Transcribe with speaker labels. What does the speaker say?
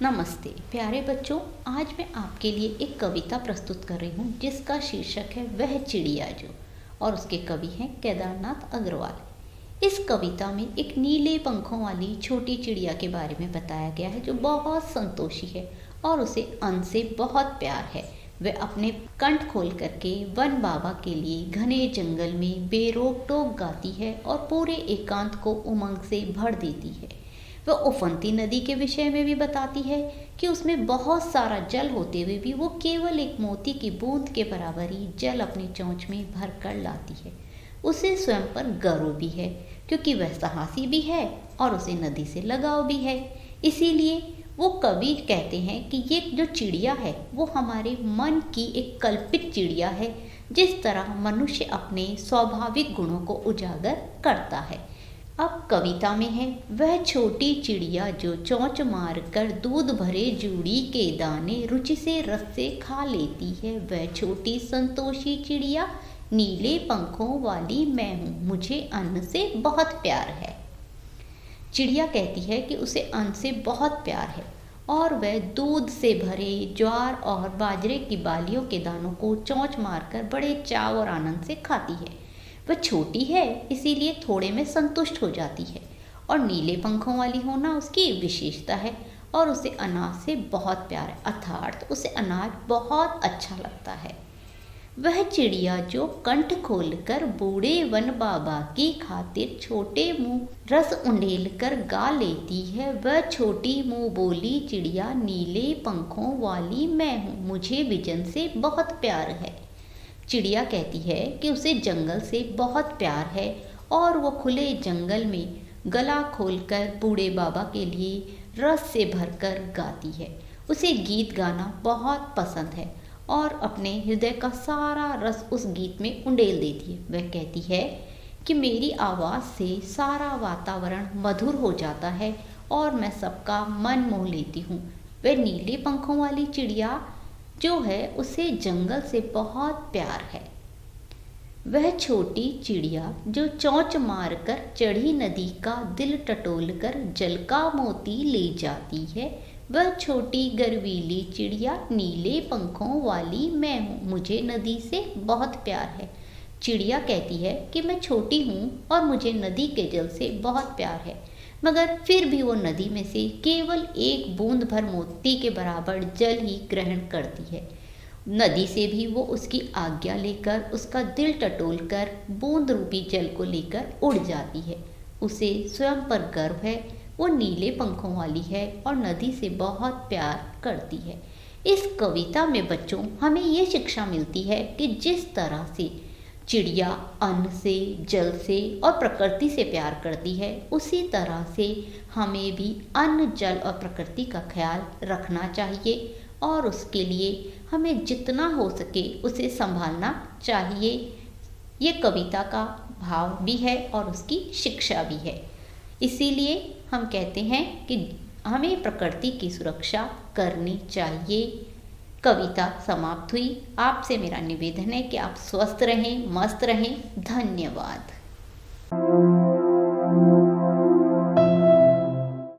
Speaker 1: नमस्ते प्यारे बच्चों। आज मैं आपके लिए एक कविता प्रस्तुत कर रही हूँ जिसका शीर्षक है वह चिड़िया जो, और उसके कवि हैं केदारनाथ अग्रवाल। इस कविता में एक नीले पंखों वाली छोटी चिड़िया के बारे में बताया गया है जो बहुत संतोषी है और उसे अन्न से बहुत प्यार है। वह अपने कंठ खोल करके वन बाबा के लिए घने जंगल में बेरोक टोक गाती है और पूरे एकांत को उमंग से भर देती है। वह उफनती नदी के विषय में भी बताती है कि उसमें बहुत सारा जल होते हुए भी वो केवल एक मोती की बूंद के बराबर ही जल अपनी चोंच में भर कर लाती है। उसे स्वयं पर गर्व भी है क्योंकि वह साहसी भी है और उसे नदी से लगाव भी है। इसीलिए वो कवि कहते हैं कि ये जो चिड़िया है वो हमारे मन की एक कल्पित चिड़िया है, जिस तरह मनुष्य अपने स्वाभाविक गुणों को उजागर करता है। अब कविता में है वह छोटी चिड़िया जो चोंच मार कर दूध भरे जूड़ी के दाने रुचि से रस से खा लेती है। वह छोटी संतोषी चिड़िया नीले पंखों वाली मैं हूँ, मुझे अन्न से बहुत प्यार है। चिड़िया कहती है कि उसे अन्न से बहुत प्यार है और वह दूध से भरे ज्वार और बाजरे की बालियों के दानों को चोंच मारकर बड़े चाव और आनंद से खाती है। वह छोटी है इसीलिए थोड़े में संतुष्ट हो जाती है और नीले पंखों वाली होना उसकी विशेषता है और उसे अनाज से बहुत प्यार है, अर्थात उसे अनाज बहुत अच्छा लगता है। वह चिड़िया जो कंठ खोलकर बूढ़े वन बाबा की खातिर छोटे मुंह रस उंडेल कर गा लेती है। वह छोटी मुंह बोली चिड़िया नीले पंखों वाली मैं हूँ, मुझे विजन से बहुत प्यार है। चिड़िया कहती है कि उसे जंगल से बहुत प्यार है और वो खुले जंगल में गला खोलकर बूढ़े बाबा के लिए रस से भरकर गाती है। उसे गीत गाना बहुत पसंद है और अपने हृदय का सारा रस उस गीत में उंडेल देती है। वह कहती है कि मेरी आवाज़ से सारा वातावरण मधुर हो जाता है और मैं सबका मन मोह लेती हूँ। वह नीले पंखों वाली चिड़िया जो है उसे जंगल से बहुत प्यार है। वह छोटी चिड़िया जो चोंच मारकर चढ़ी नदी का दिल टटोल कर जल का मोती ले जाती है। वह छोटी गर्वीली चिड़िया नीले पंखों वाली मैं हूँ, मुझे नदी से बहुत प्यार है। चिड़िया कहती है कि मैं छोटी हूँ और मुझे नदी के जल से बहुत प्यार है, मगर फिर भी वो नदी में से केवल एक बूंद भर मोती के बराबर जल ही ग्रहण करती है। नदी से भी वो उसकी आज्ञा लेकर उसका दिल टटोल कर बूंद रूपी जल को लेकर उड़ जाती है। उसे स्वयं पर गर्व है, वो नीले पंखों वाली है और नदी से बहुत प्यार करती है। इस कविता में बच्चों हमें ये शिक्षा मिलती है कि जिस तरह से चिड़िया अन्न से, जल से और प्रकृति से प्यार करती है, उसी तरह से हमें भी अन्न, जल और प्रकृति का ख्याल रखना चाहिए और उसके लिए हमें जितना हो सके उसे संभालना चाहिए। ये कविता का भाव भी है और उसकी शिक्षा भी है। इसीलिए हम कहते हैं कि हमें प्रकृति की सुरक्षा करनी चाहिए। कविता समाप्त हुई। आपसे मेरा निवेदन है कि आप स्वस्थ रहें, मस्त रहें। धन्यवाद।